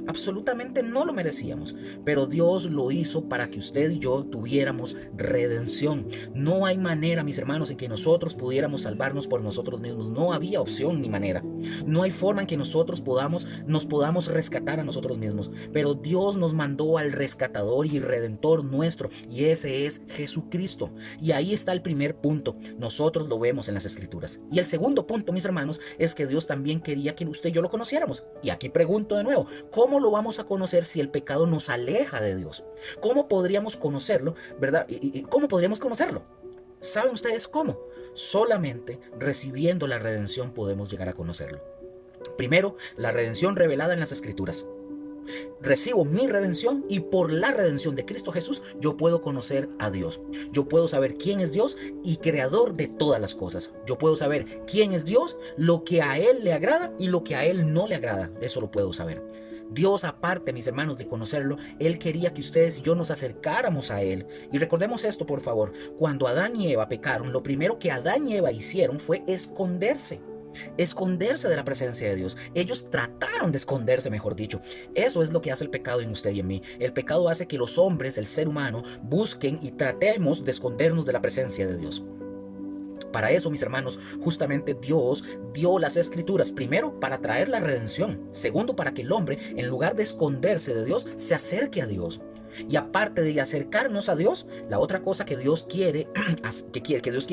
Absolutamente no lo merecíamos, pero Dios lo hizo para que usted y yo tuviéramos redención. No hay manera, mis hermanos, en que nosotros pudiéramos salvarnos por nosotros mismos. No había opción ni manera. No hay forma en que nosotros nos podamos rescatar a nosotros mismos, pero Dios nos mandó al rescatador y redentor nuestro, y ese es Jesucristo. Y ahí está el primer punto. Nosotros lo vemos en las Escrituras. Y el segundo punto, mis hermanos, es que Dios también quería que usted y yo lo conociéramos. Y aquí pregunto de nuevo, ¿cómo lo vamos a conocer si el pecado nos aleja de Dios? ¿Cómo podríamos conocerlo, verdad? ¿Y cómo podríamos conocerlo? ¿Saben ustedes cómo? Solamente recibiendo la redención podemos llegar a conocerlo. Primero, la redención revelada en las Escrituras. Recibo mi redención y por la redención de Cristo Jesús yo puedo conocer a Dios. Yo puedo saber quién es Dios y creador de todas las cosas. Yo puedo saber quién es Dios, lo que a Él le agrada y lo que a Él no le agrada. Eso lo puedo saber. Dios, aparte, mis hermanos, de conocerlo, Él quería que ustedes y yo nos acercáramos a Él. Y recordemos esto, por favor. Cuando Adán y Eva pecaron, lo primero que Adán y Eva hicieron fue esconderse de la presencia de Dios. Ellos trataron de esconderse, mejor dicho. Eso es lo que hace el pecado en usted y en mí. El pecado hace que los hombres, el ser humano, busquen y tratemos de escondernos de la presencia de Dios. Para eso, mis hermanos, justamente Dios dio las Escrituras, primero para traer la redención, segundo para que el hombre, en lugar de esconderse de Dios, se acerque a Dios. Y aparte de acercarnos a Dios, la otra cosa que Dios quiere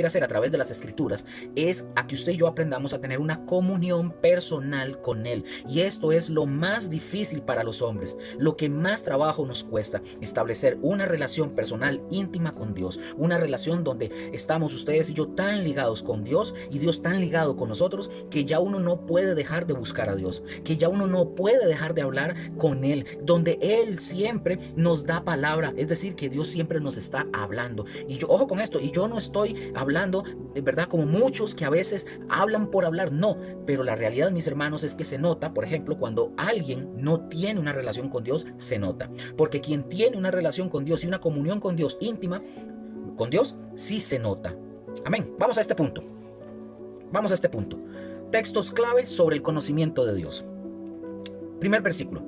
hacer a través de las Escrituras es a que usted y yo aprendamos a tener una comunión personal con Él. Y esto es lo más difícil para los hombres, lo que más trabajo nos cuesta, establecer una relación personal íntima con Dios, una relación donde estamos ustedes y yo tan ligados con Dios y Dios tan ligado con nosotros que ya uno no puede dejar de buscar a Dios, que ya uno no puede dejar de hablar con Él, donde Él siempre nos da palabra, es decir, que Dios siempre nos está hablando. Y yo, ojo con esto, y yo no estoy hablando, de verdad, como muchos que a veces hablan por hablar, no, pero la realidad, mis hermanos, es que se nota, por ejemplo, cuando alguien no tiene una relación con Dios, se nota, porque quien tiene una relación con Dios y una comunión con Dios íntima, con Dios, sí se nota. Amén. Vamos a este punto. Textos clave sobre el conocimiento de Dios. Primer versículo.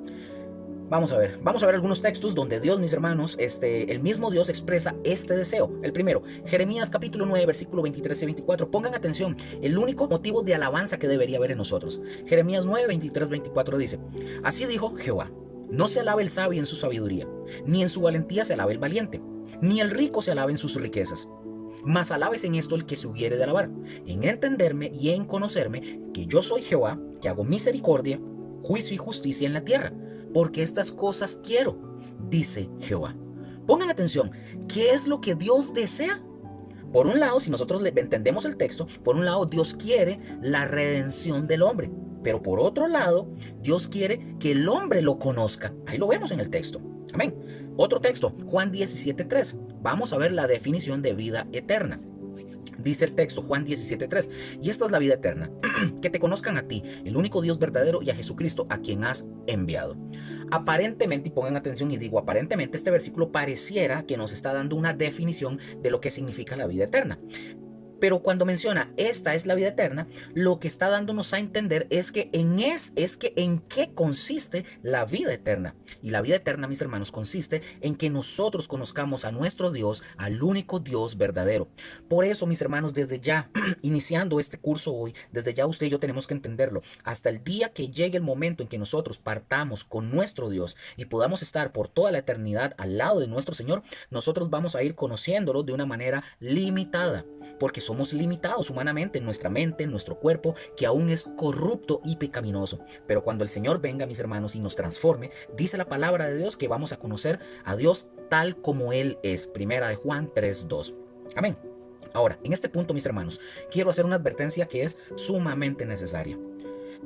Vamos a ver algunos textos donde Dios, mis hermanos, el mismo Dios expresa este deseo. El primero, Jeremías capítulo 9, versículo 23 y 24. Pongan atención, el único motivo de alabanza que debería haber en nosotros. Jeremías 9, 23, 24 dice: Así dijo Jehová, no se alabe el sabio en su sabiduría, ni en su valentía se alabe el valiente, ni el rico se alabe en sus riquezas. Mas alabes en esto el que se hubiere de alabar, en entenderme y en conocerme, que yo soy Jehová, que hago misericordia, juicio y justicia en la tierra, porque estas cosas quiero, dice Jehová. Pongan atención, ¿qué es lo que Dios desea? Por un lado, si nosotros entendemos el texto, por un lado Dios quiere la redención del hombre. Pero por otro lado, Dios quiere que el hombre lo conozca. Ahí lo vemos en el texto. Amén. Otro texto, Juan 17:3. Vamos a ver la definición de vida eterna. Dice el texto, Juan 17:3, y esta es la vida eterna, que te conozcan a ti, el único Dios verdadero, y a Jesucristo, a quien has enviado. Aparentemente, y pongan atención y digo aparentemente, este versículo pareciera que nos está dando una definición de lo que significa la vida eterna. Pero cuando menciona esta es la vida eterna, lo que está dándonos a entender es que en qué consiste la vida eterna. Y la vida eterna, mis hermanos, consiste en que nosotros conozcamos a nuestro Dios, al único Dios verdadero. Por eso, mis hermanos, desde ya, iniciando este curso hoy, desde ya usted y yo tenemos que entenderlo. Hasta el día que llegue el momento en que nosotros partamos con nuestro Dios y podamos estar por toda la eternidad al lado de nuestro Señor, nosotros vamos a ir conociéndolo de una manera limitada, porque somos limitados humanamente en nuestra mente, en nuestro cuerpo, que aún es corrupto y pecaminoso. Pero cuando el Señor venga, mis hermanos, y nos transforme, dice la palabra de Dios que vamos a conocer a Dios tal como Él es. Primera de Juan 3:2. Amén. Ahora, en este punto, mis hermanos, quiero hacer una advertencia que es sumamente necesaria.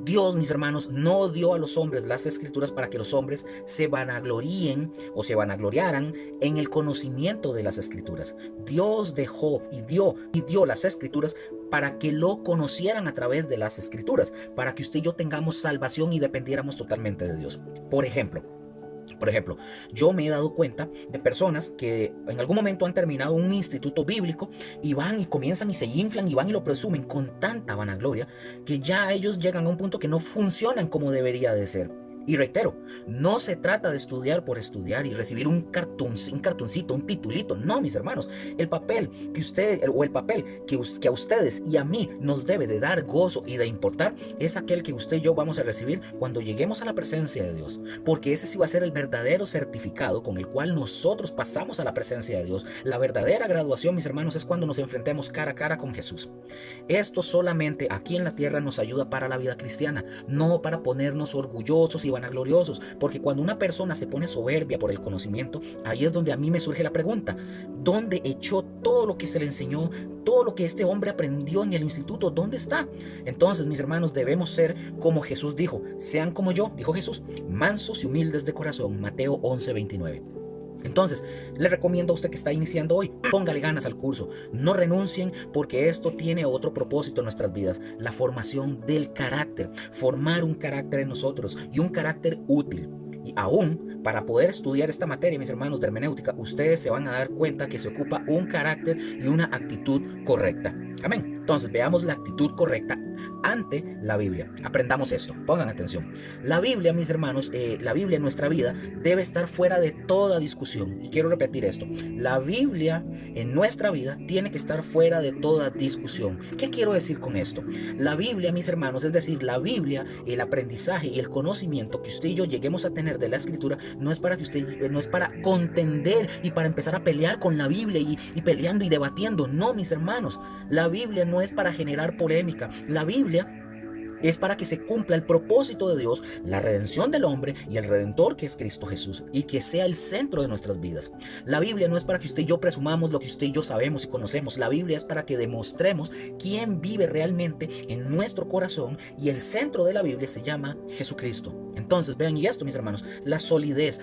Dios, mis hermanos, no dio a los hombres las escrituras para que los hombres se vanagloríen o se vanagloriaran en el conocimiento de las escrituras. Dios dejó y dio las escrituras para que lo conocieran a través de las escrituras, para que usted y yo tengamos salvación y dependiéramos totalmente de Dios. Por ejemplo, yo me he dado cuenta de personas que en algún momento han terminado un instituto bíblico y van y comienzan y se inflan y van y lo presumen con tanta vanagloria que ya ellos llegan a un punto que no funcionan como debería de ser. Y reitero, no se trata de estudiar por estudiar y recibir un cartoncito, un titulito. No, mis hermanos, el papel que a ustedes y a mí nos debe de dar gozo y de importar es aquel que usted y yo vamos a recibir cuando lleguemos a la presencia de Dios. Porque ese sí va a ser el verdadero certificado con el cual nosotros pasamos a la presencia de Dios. La verdadera graduación, mis hermanos, es cuando nos enfrentemos cara a cara con Jesús. Esto solamente aquí en la tierra nos ayuda para la vida cristiana, no para ponernos orgullosos y vanagloriosos, porque cuando una persona se pone soberbia por el conocimiento, ahí es donde a mí me surge la pregunta: ¿dónde echó todo lo que se le enseñó, todo lo que este hombre aprendió en el instituto? ¿Dónde está? Entonces, mis hermanos, debemos ser como Jesús dijo: sean como yo, dijo Jesús, mansos y humildes de corazón. Mateo 11:29. Entonces, le recomiendo a usted que está iniciando hoy, póngale ganas al curso, no renuncien, porque esto tiene otro propósito en nuestras vidas: la formación del carácter, formar un carácter en nosotros y un carácter útil. Y aún para poder estudiar esta materia, mis hermanos, de hermenéutica, ustedes se van a dar cuenta que se ocupa un carácter y una actitud correcta. Amén. Entonces, veamos la actitud correcta ante la Biblia. Aprendamos esto, pongan atención. La Biblia, mis hermanos, la Biblia en nuestra vida debe estar fuera de toda discusión. Y quiero repetir esto: la Biblia en nuestra vida tiene que estar fuera de toda discusión. ¿Qué quiero decir con esto? La Biblia, mis hermanos, es decir, la Biblia, el aprendizaje y el conocimiento que usted y yo lleguemos a tener de la Escritura, no es para contender y para empezar a pelear con la Biblia y peleando y debatiendo. No, mis hermanos, la Biblia no es para generar polémica. La Biblia es para que se cumpla el propósito de Dios, la redención del hombre y el Redentor, que es Cristo Jesús, y que sea el centro de nuestras vidas. La Biblia no es para que usted y yo presumamos lo que usted y yo sabemos y conocemos. La Biblia es para que demostremos quién vive realmente en nuestro corazón, y el centro de la Biblia se llama Jesucristo. Entonces, vean, y esto, mis hermanos, la solidez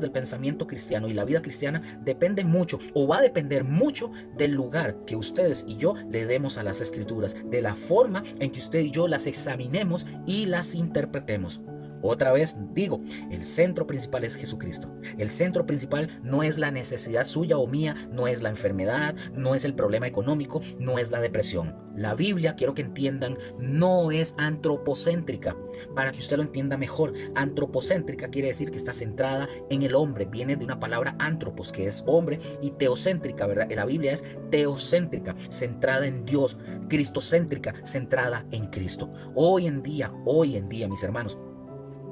del pensamiento cristiano y la vida cristiana depende mucho, o va a depender mucho, del lugar que ustedes y yo le demos a las Escrituras, de la forma en que usted y yo las examinemos y las interpretemos. Otra vez digo, el centro principal es Jesucristo. El centro principal no es la necesidad suya o mía, no es la enfermedad, no es el problema económico, no es la depresión. La Biblia, quiero que entiendan, no es antropocéntrica. Para que usted lo entienda mejor, antropocéntrica quiere decir que está centrada en el hombre. Viene de una palabra antropos, que es hombre, y teocéntrica, ¿verdad? La Biblia es teocéntrica, centrada en Dios. Cristocéntrica, centrada en Cristo. Hoy en día, mis hermanos,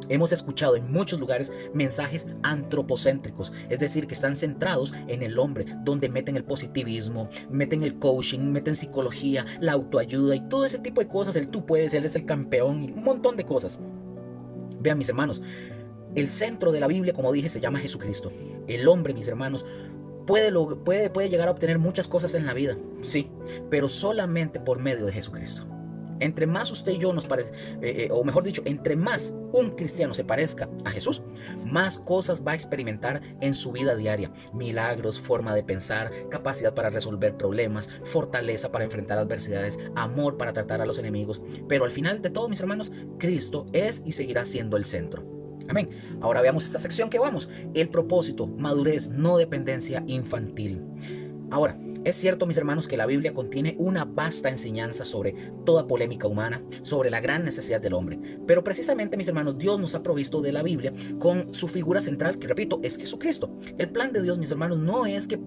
hemos escuchado en muchos lugares mensajes antropocéntricos, es decir, que están centrados en el hombre, donde meten el positivismo, meten el coaching, meten psicología, la autoayuda y todo ese tipo de cosas. El tú puedes, él es el campeón y un montón de cosas. Vean, mis hermanos, el centro de la Biblia, como dije, se llama Jesucristo. El hombre, mis hermanos, puede llegar a obtener muchas cosas en la vida, sí, pero solamente por medio de Jesucristo. Entre más usted y yo nos parece, o mejor dicho, entre más un cristiano se parezca a Jesús, más cosas va a experimentar en su vida diaria. Milagros, forma de pensar, capacidad para resolver problemas, fortaleza para enfrentar adversidades, amor para tratar a los enemigos. Pero al final de todo, mis hermanos, Cristo es y seguirá siendo el centro. Amén. Ahora veamos esta sección que vamos. El propósito, madurez, no dependencia infantil. Ahora, es cierto, mis hermanos, que la Biblia contiene una vasta enseñanza sobre toda polémica humana, sobre la gran necesidad del hombre. Pero precisamente, mis hermanos, Dios nos ha provisto de la Biblia con su figura central, que repito, es Jesucristo. El plan de Dios, mis hermanos, no es que,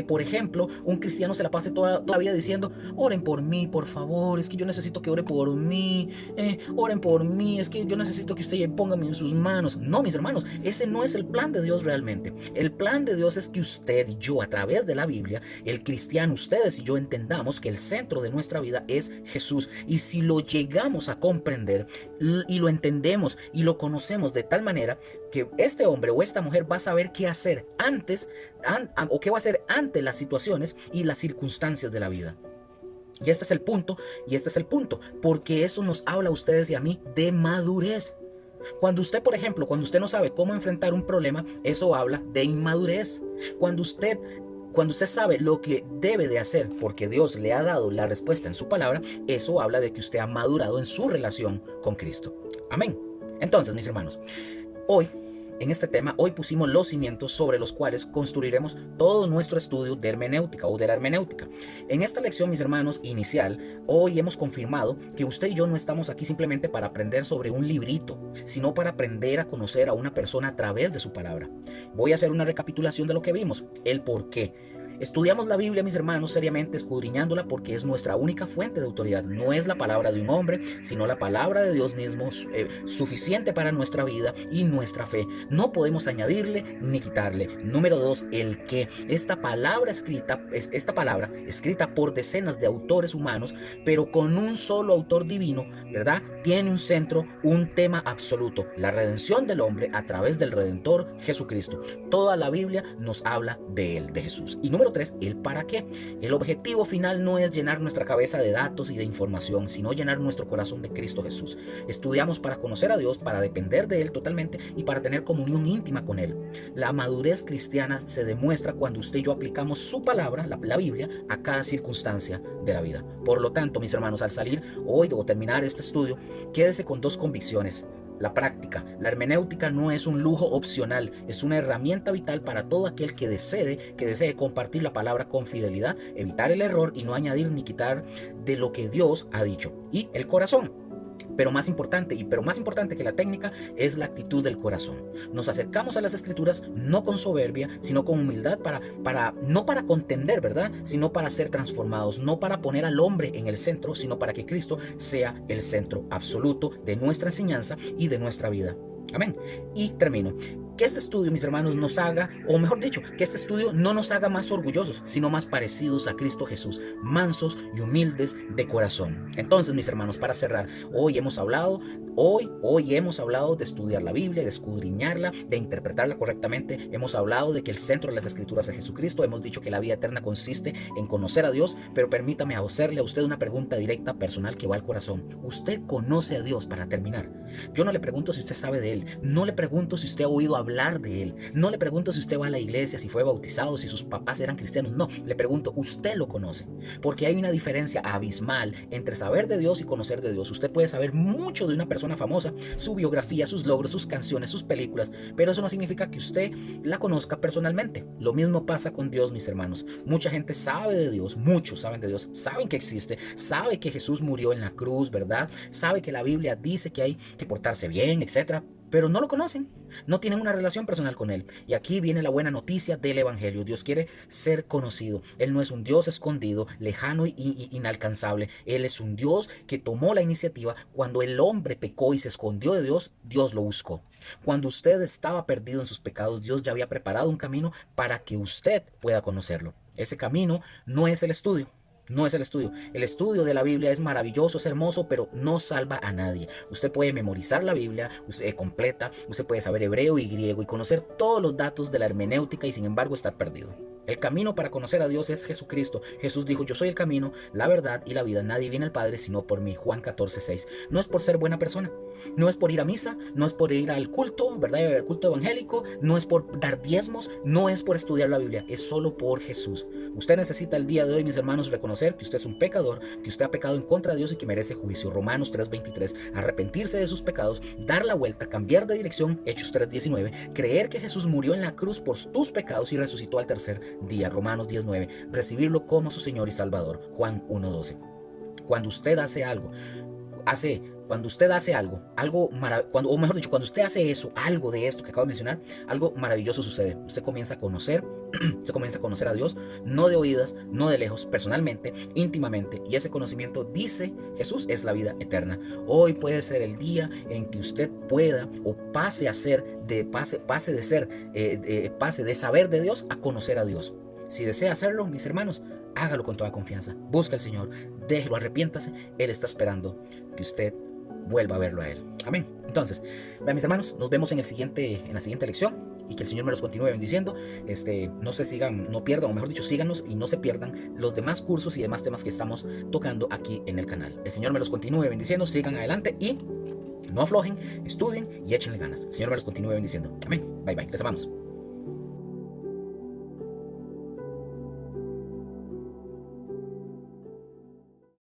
por ejemplo, un cristiano se la pase toda la vida diciendo: oren por mí, por favor, es que yo necesito que ore por mí, oren por mí, es que yo necesito que usted póngame en sus manos. No, mis hermanos, ese no es el plan de Dios realmente. El plan de Dios es que usted y yo, a través de la Biblia, el cristiano, ustedes y yo, entendamos que el centro de nuestra vida es Jesús. Y si lo llegamos a comprender y lo entendemos y lo conocemos de tal manera que este hombre o esta mujer va a saber qué hacer antes o qué va a hacer ante las situaciones y las circunstancias de la vida. Y este es el punto, porque eso nos habla a ustedes y a mí de madurez. Cuando usted, por ejemplo, cuando usted no sabe cómo enfrentar un problema, eso habla de inmadurez. Cuando usted sabe lo que debe de hacer porque Dios le ha dado la respuesta en su palabra, eso habla de que usted ha madurado en su relación con Cristo. Amén. Entonces, mis hermanos, hoy pusimos los cimientos sobre los cuales construiremos todo nuestro estudio de hermenéutica o de la hermenéutica. En esta lección, mis hermanos, inicial, hoy hemos confirmado que usted y yo no estamos aquí simplemente para aprender sobre un librito, sino para aprender a conocer a una persona a través de su palabra. Voy a hacer una recapitulación de lo que vimos, el por qué. Estudiamos la Biblia, mis hermanos, seriamente, escudriñándola, porque es nuestra única fuente de autoridad. No es la palabra de un hombre, sino la palabra de Dios mismo, suficiente para nuestra vida y nuestra fe. No podemos añadirle ni quitarle. Número 2, el qué. Esta palabra escrita por decenas de autores humanos, pero con un solo autor divino, ¿verdad? Tiene un centro, un tema absoluto: la redención del hombre a través del Redentor Jesucristo. Toda la Biblia nos habla de él, de Jesús. Y número 3, el para qué. El objetivo final no es llenar nuestra cabeza de datos y de información, sino llenar nuestro corazón de Cristo Jesús. Estudiamos para conocer a Dios, para depender de Él totalmente y para tener comunión íntima con Él. La madurez cristiana se demuestra cuando usted y yo aplicamos su palabra, la Biblia, a cada circunstancia de la vida. Por lo tanto, mis hermanos, al salir hoy o terminar este estudio, quédese con dos convicciones. La práctica, la hermenéutica no es un lujo opcional, es una herramienta vital para todo aquel que desee compartir la palabra con fidelidad, evitar el error y no añadir ni quitar de lo que Dios ha dicho. Y el corazón. Pero más importante que la técnica es la actitud del corazón. Nos acercamos a las Escrituras no con soberbia, sino con humildad, no para contender, ¿verdad? Sino para ser transformados, no para poner al hombre en el centro, sino para que Cristo sea el centro absoluto de nuestra enseñanza y de nuestra vida. Amén. Y termino. Que este estudio, mis hermanos, nos haga, o mejor dicho, que este estudio no nos haga más orgullosos, sino más parecidos a Cristo Jesús, mansos y humildes de corazón. Entonces, mis hermanos, para cerrar, hoy hemos hablado de estudiar la Biblia, de escudriñarla, de interpretarla correctamente. Hemos hablado de que el centro de las Escrituras es Jesucristo. Hemos dicho que la vida eterna consiste en conocer a Dios, pero permítame hacerle a usted una pregunta directa, personal, que va al corazón. ¿Usted conoce a Dios? Para terminar, yo no le pregunto si usted sabe de Él, no le pregunto si usted ha oído hablar de Él, no le pregunto si usted va a la iglesia, si fue bautizado, si sus papás eran cristianos. No, le pregunto, ¿usted lo conoce? Porque hay una diferencia abismal entre saber de Dios y conocer de Dios. Usted puede saber mucho de una persona famosa, su biografía, sus logros, sus canciones, sus películas, pero eso no significa que usted la conozca personalmente. Lo mismo pasa con Dios, mis hermanos. Mucha gente sabe de Dios, muchos saben de Dios, saben que existe, sabe que Jesús murió en la cruz, ¿verdad? Sabe que la Biblia dice que hay que portarse bien, etcétera, pero no lo conocen, no tienen una relación personal con Él. Y aquí viene la buena noticia del Evangelio. Dios quiere ser conocido. Él no es un Dios escondido, lejano e inalcanzable. Él es un Dios que tomó la iniciativa. Cuando el hombre pecó y se escondió de Dios, Dios lo buscó. Cuando usted estaba perdido en sus pecados, Dios ya había preparado un camino para que usted pueda conocerlo. Ese camino no es el estudio. No es el estudio. El estudio de la Biblia es maravilloso, es hermoso, pero no salva a nadie. Usted puede memorizar la Biblia completa, usted puede saber hebreo y griego y conocer todos los datos de la hermenéutica y sin embargo estar perdido. El camino para conocer a Dios es Jesucristo. Jesús dijo, yo soy el camino, la verdad y la vida. Nadie viene al Padre sino por mí. Juan 14:6. No es por ser buena persona, no es por ir a misa, no es por ir al culto, ¿verdad? El culto evangélico, no es por dar diezmos, no es por estudiar la Biblia, es solo por Jesús. Usted necesita el día de hoy, mis hermanos, reconocer que usted es un pecador, que usted ha pecado en contra de Dios y que merece juicio. Romanos 3:23. Arrepentirse de sus pecados, dar la vuelta, cambiar de dirección. Hechos 3:19. Creer que Jesús murió en la cruz por tus pecados y resucitó al tercer día. Romanos 10:9. Recibirlo como su Señor y Salvador. Juan 1:12. Cuando usted hace algo, cuando usted hace algo, o mejor dicho, cuando usted hace eso, algo de esto que acabo de mencionar, algo maravilloso sucede. Usted comienza a conocer, usted comienza a conocer a Dios, no de oídas, no de lejos, personalmente, íntimamente. Y ese conocimiento, dice Jesús, es la vida eterna. Hoy puede ser el día en que usted pueda o pase de saber de Dios a conocer a Dios. Si desea hacerlo, mis hermanos, hágalo con toda confianza. Busca al Señor, déjelo, arrepiéntase. Él está esperando que usted vuelva a verlo a Él. Amén. Entonces, vean, mis hermanos, nos vemos en la siguiente lección y que el Señor me los continúe bendiciendo. No pierdan, o mejor dicho, síganos y no se pierdan los demás cursos y demás temas que estamos tocando aquí en el canal. El Señor me los continúe bendiciendo, sigan adelante y no aflojen, estudien y échenle ganas. El Señor me los continúe bendiciendo. Amén. Bye bye. Les amamos.